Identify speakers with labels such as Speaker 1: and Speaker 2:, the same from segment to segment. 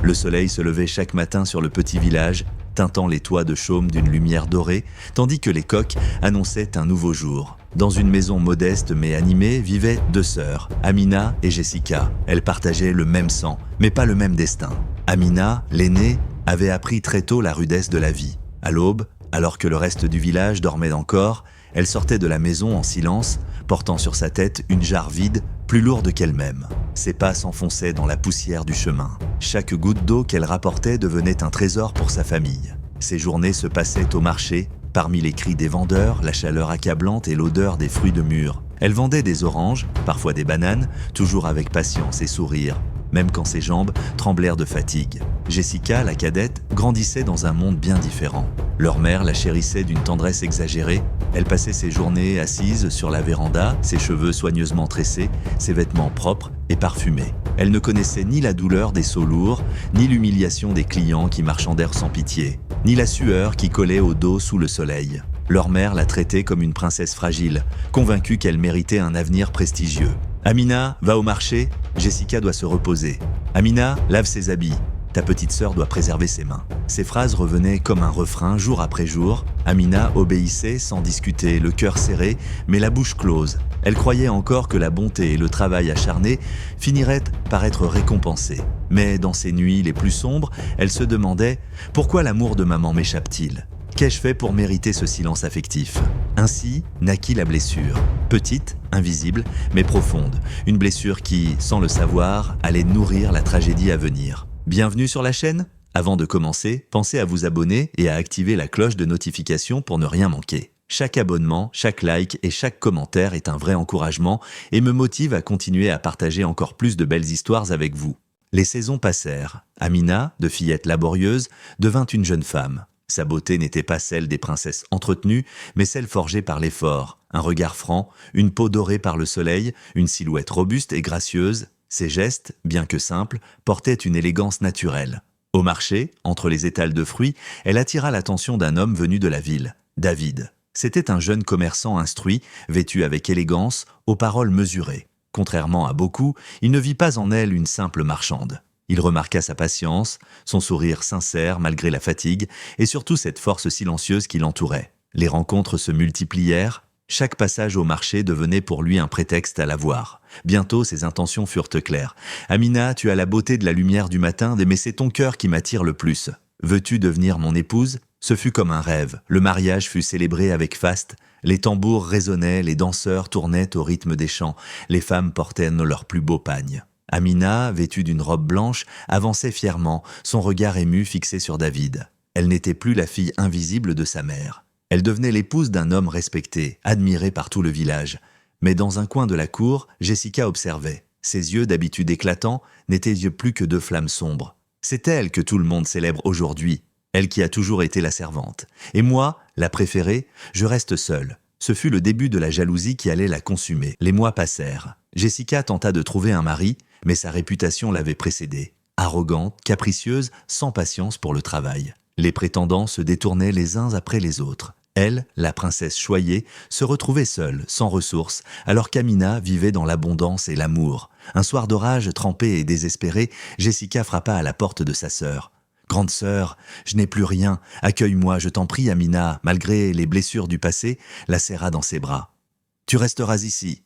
Speaker 1: Le soleil se levait chaque matin sur le petit village, teintant les toits de chaume d'une lumière dorée, tandis que les coqs annonçaient un nouveau jour. Dans une maison modeste mais animée vivaient deux sœurs, Amina et Jessica. Elles partageaient le même sang, mais pas le même destin. Amina, l'aînée, avait appris très tôt la rudesse de la vie. À l'aube, alors que le reste du village dormait encore, elle sortait de la maison en silence, portant sur sa tête une jarre vide, plus lourde qu'elle-même. Ses pas s'enfonçaient dans la poussière du chemin. Chaque goutte d'eau qu'elle rapportait devenait un trésor pour sa famille. Ses journées se passaient au marché, parmi les cris des vendeurs, la chaleur accablante et l'odeur des fruits de mûr. Elle vendait des oranges, parfois des bananes, toujours avec patience et sourire, même quand ses jambes tremblèrent de fatigue. Jessica, la cadette, grandissait dans un monde bien différent. Leur mère la chérissait d'une tendresse exagérée. Elle passait ses journées assise sur la véranda, ses cheveux soigneusement tressés, ses vêtements propres et parfumés. Elle ne connaissait ni la douleur des seaux lourds, ni l'humiliation des clients qui marchandèrent sans pitié, ni la sueur qui collait au dos sous le soleil. Leur mère la traitait comme une princesse fragile, convaincue qu'elle méritait un avenir prestigieux. Amina, va au marché, Jessica doit se reposer. Amina, lave ses habits. Ta petite sœur doit préserver ses mains. Ces phrases revenaient comme un refrain jour après jour. Amina obéissait sans discuter, le cœur serré, mais la bouche close. Elle croyait encore que la bonté et le travail acharné finiraient par être récompensés. Mais dans ces nuits les plus sombres, elle se demandait « Pourquoi l'amour de maman m'échappe-t-il ? Qu'ai-je fait pour mériter ce silence affectif ?» Ainsi naquit la blessure. Petite, invisible, mais profonde. Une blessure qui, sans le savoir, allait nourrir la tragédie à venir. Bienvenue sur la chaîne. Avant de commencer, pensez à vous abonner et à activer la cloche de notification pour ne rien manquer. Chaque abonnement, chaque like et chaque commentaire est un vrai encouragement et me motive à continuer à partager encore plus de belles histoires avec vous. Les saisons passèrent. Amina, de fillette laborieuse, devint une jeune femme. Sa beauté n'était pas celle des princesses entretenues, mais celle forgée par l'effort. Un regard franc, une peau dorée par le soleil, une silhouette robuste et gracieuse. Ses gestes, bien que simples, portaient une élégance naturelle. Au marché, entre les étals de fruits, elle attira l'attention d'un homme venu de la ville, David. C'était un jeune commerçant instruit, vêtu avec élégance, aux paroles mesurées. Contrairement à beaucoup, il ne vit pas en elle une simple marchande. Il remarqua sa patience, son sourire sincère malgré la fatigue, et surtout cette force silencieuse qui l'entourait. Les rencontres se multiplièrent. Chaque passage au marché devenait pour lui un prétexte à la voir. Bientôt, ses intentions furent claires. « Amina, tu as la beauté de la lumière du matin, mais c'est ton cœur qui m'attire le plus. Veux-tu devenir mon épouse ?» Ce fut comme un rêve. Le mariage fut célébré avec faste. Les tambours résonnaient, les danseurs tournaient au rythme des chants. Les femmes portaient leurs plus beaux pagnes. Amina, vêtue d'une robe blanche, avançait fièrement, son regard ému fixé sur David. Elle n'était plus la fille invisible de sa mère. Elle devenait l'épouse d'un homme respecté, admiré par tout le village. Mais dans un coin de la cour, Jessica observait. Ses yeux, d'habitude éclatants, n'étaient plus que deux flammes sombres. C'est elle que tout le monde célèbre aujourd'hui, elle qui a toujours été la servante. Et moi, la préférée, je reste seule. Ce fut le début de la jalousie qui allait la consumer. Les mois passèrent. Jessica tenta de trouver un mari, mais sa réputation l'avait précédée. Arrogante, capricieuse, sans patience pour le travail. Les prétendants se détournaient les uns après les autres. Elle, la princesse choyée, se retrouvait seule, sans ressources, alors qu'Amina vivait dans l'abondance et l'amour. Un soir d'orage, trempée et désespérée, Jessica frappa à la porte de sa sœur. « Grande sœur, je n'ai plus rien, accueille-moi, je t'en prie. » Amina, malgré les blessures du passé, la serra dans ses bras. « Tu resteras ici.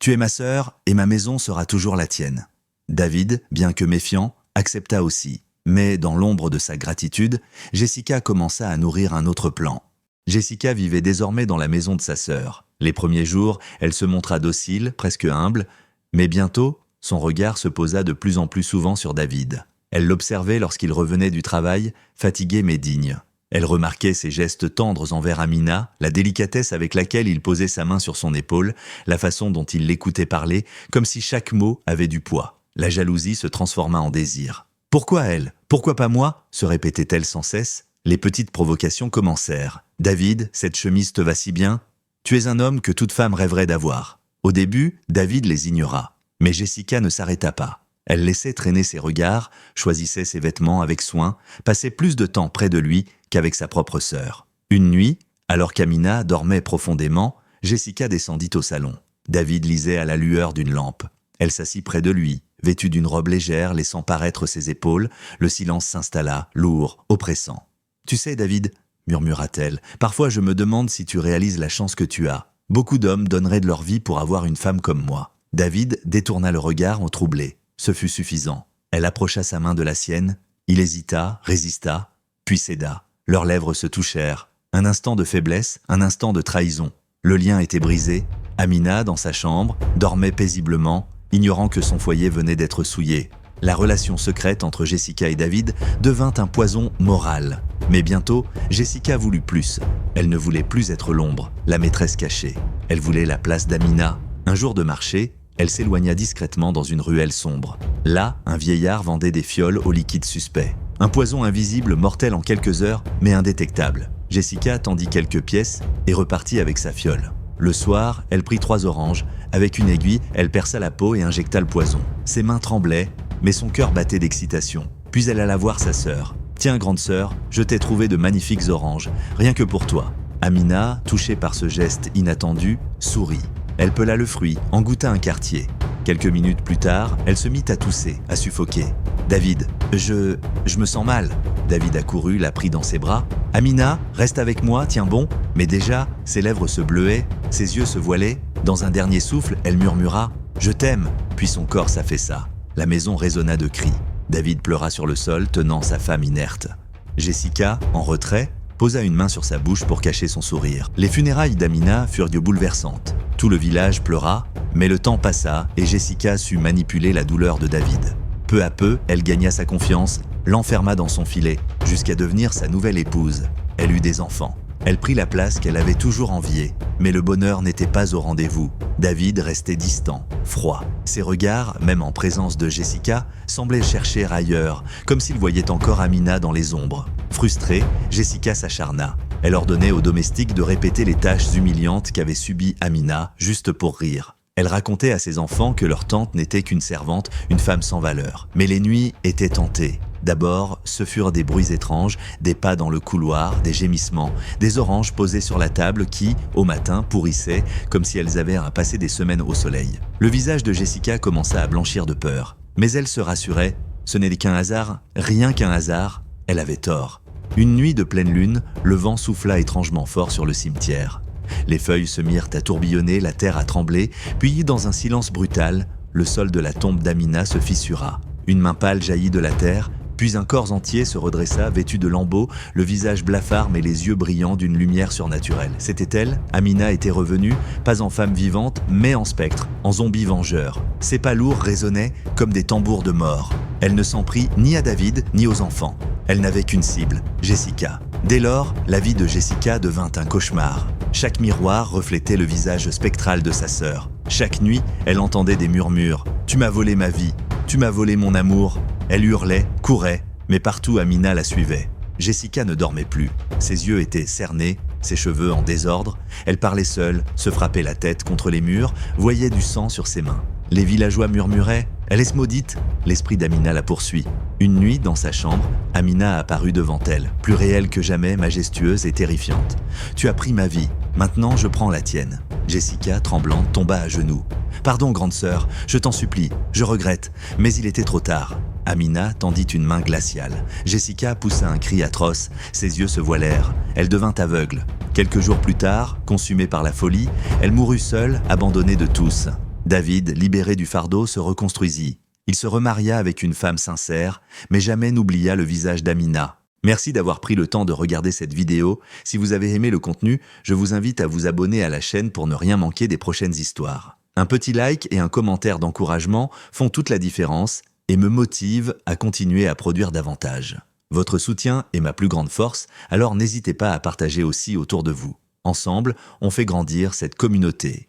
Speaker 1: Tu es ma sœur et ma maison sera toujours la tienne. » David, bien que méfiant, accepta aussi. Mais dans l'ombre de sa gratitude, Jessica commença à nourrir un autre plan. Jessica vivait désormais dans la maison de sa sœur. Les premiers jours, elle se montra docile, presque humble, mais bientôt, son regard se posa de plus en plus souvent sur David. Elle l'observait lorsqu'il revenait du travail, fatigué mais digne. Elle remarquait ses gestes tendres envers Amina, la délicatesse avec laquelle il posait sa main sur son épaule, la façon dont il l'écoutait parler, comme si chaque mot avait du poids. La jalousie se transforma en désir. « Pourquoi elle ? Pourquoi pas moi ?» se répétait-elle sans cesse. Les petites provocations commencèrent. « David, cette chemise te va si bien. Tu es un homme que toute femme rêverait d'avoir. » Au début, David les ignora. Mais Jessica ne s'arrêta pas. Elle laissait traîner ses regards, choisissait ses vêtements avec soin, passait plus de temps près de lui qu'avec sa propre sœur. Une nuit, alors qu'Amina dormait profondément, Jessica descendit au salon. David lisait à la lueur d'une lampe. Elle s'assit près de lui, vêtu d'une robe légère laissant paraître ses épaules, le silence s'installa, lourd, oppressant. « Tu sais, David, » murmura-t-elle, « parfois je me demande si tu réalises la chance que tu as. Beaucoup d'hommes donneraient de leur vie pour avoir une femme comme moi. » David détourna le regard en troublé. Ce fut suffisant. Elle approcha sa main de la sienne. Il hésita, résista, puis céda. Leurs lèvres se touchèrent. Un instant de faiblesse, un instant de trahison. Le lien était brisé. Amina, dans sa chambre, dormait paisiblement, ignorant que son foyer venait d'être souillé. La relation secrète entre Jessica et David devint un poison moral. Mais bientôt, Jessica voulut plus. Elle ne voulait plus être l'ombre, la maîtresse cachée. Elle voulait la place d'Amina. Un jour de marché, elle s'éloigna discrètement dans une ruelle sombre. Là, un vieillard vendait des fioles au liquide suspect. Un poison invisible, mortel en quelques heures, mais indétectable. Jessica tendit quelques pièces et repartit avec sa fiole. Le soir, elle prit 3 oranges. Avec une aiguille, elle perça la peau et injecta le poison. Ses mains tremblaient, mais son cœur battait d'excitation. Puis elle alla voir sa sœur. « Tiens, grande sœur, je t'ai trouvé de magnifiques oranges, rien que pour toi. » Amina, touchée par ce geste inattendu, sourit. Elle pela le fruit, en goûta un quartier. Quelques minutes plus tard, elle se mit à tousser, à suffoquer. « David, je me sens mal. » David accourut, la prit dans ses bras. « Amina, reste avec moi, tiens bon. » Mais déjà, ses lèvres se bleuaient, ses yeux se voilaient. Dans un dernier souffle, elle murmura « Je t'aime !» Puis son corps s'affaissa. La maison résonna de cris. David pleura sur le sol, tenant sa femme inerte. Jessica, en retrait, posa une main sur sa bouche pour cacher son sourire. Les funérailles d'Amina furent bouleversantes. Tout le village pleura, mais le temps passa et Jessica sut manipuler la douleur de David. Peu à peu, elle gagna sa confiance, l'enferma dans son filet, jusqu'à devenir sa nouvelle épouse. Elle eut des enfants. Elle prit la place qu'elle avait toujours enviée, mais le bonheur n'était pas au rendez-vous. David restait distant, froid. Ses regards, même en présence de Jessica, semblaient chercher ailleurs, comme s'il voyait encore Amina dans les ombres. Frustrée, Jessica s'acharna. Elle ordonnait aux domestiques de répéter les tâches humiliantes qu'avait subies Amina, juste pour rire. Elle racontait à ses enfants que leur tante n'était qu'une servante, une femme sans valeur. Mais les nuits étaient tentées. D'abord, ce furent des bruits étranges, des pas dans le couloir, des gémissements, des oranges posées sur la table qui, au matin, pourrissaient, comme si elles avaient passé des semaines au soleil. Le visage de Jessica commença à blanchir de peur. Mais elle se rassurait. Ce n'était qu'un hasard, rien qu'un hasard. Elle avait tort. Une nuit de pleine lune, le vent souffla étrangement fort sur le cimetière. Les feuilles se mirent à tourbillonner, la terre à trembler, puis, dans un silence brutal, le sol de la tombe d'Amina se fissura. Une main pâle jaillit de la terre, puis un corps entier se redressa, vêtu de lambeaux, le visage blafard mais les yeux brillants d'une lumière surnaturelle. C'était elle. Amina était revenue, pas en femme vivante, mais en spectre, en zombie vengeur. Ses pas lourds résonnaient comme des tambours de mort. Elle ne s'en prit ni à David, ni aux enfants. Elle n'avait qu'une cible, Jessica. Dès lors, la vie de Jessica devint un cauchemar. Chaque miroir reflétait le visage spectral de sa sœur. Chaque nuit, elle entendait des murmures. « Tu m'as volé ma vie, tu m'as volé mon amour ». Elle hurlait, courait, mais partout Amina la suivait. Jessica ne dormait plus. Ses yeux étaient cernés, ses cheveux en désordre. Elle parlait seule, se frappait la tête contre les murs, voyait du sang sur ses mains. Les villageois murmuraient « Elle est maudite !» L'esprit d'Amina la poursuit. Une nuit, dans sa chambre, Amina apparut devant elle, plus réelle que jamais, majestueuse et terrifiante. « Tu as pris ma vie, maintenant je prends la tienne. » Jessica, tremblante, tomba à genoux. « Pardon, grande sœur, je t'en supplie, je regrette, mais il était trop tard. » Amina tendit une main glaciale. Jessica poussa un cri atroce, ses yeux se voilèrent. Elle devint aveugle. Quelques jours plus tard, consumée par la folie, elle mourut seule, abandonnée de tous. David, libéré du fardeau, se reconstruisit. Il se remaria avec une femme sincère, mais jamais n'oublia le visage d'Amina. Merci d'avoir pris le temps de regarder cette vidéo. Si vous avez aimé le contenu, je vous invite à vous abonner à la chaîne pour ne rien manquer des prochaines histoires. Un petit like et un commentaire d'encouragement font toute la différence et me motivent à continuer à produire davantage. Votre soutien est ma plus grande force, alors n'hésitez pas à partager aussi autour de vous. Ensemble, on fait grandir cette communauté.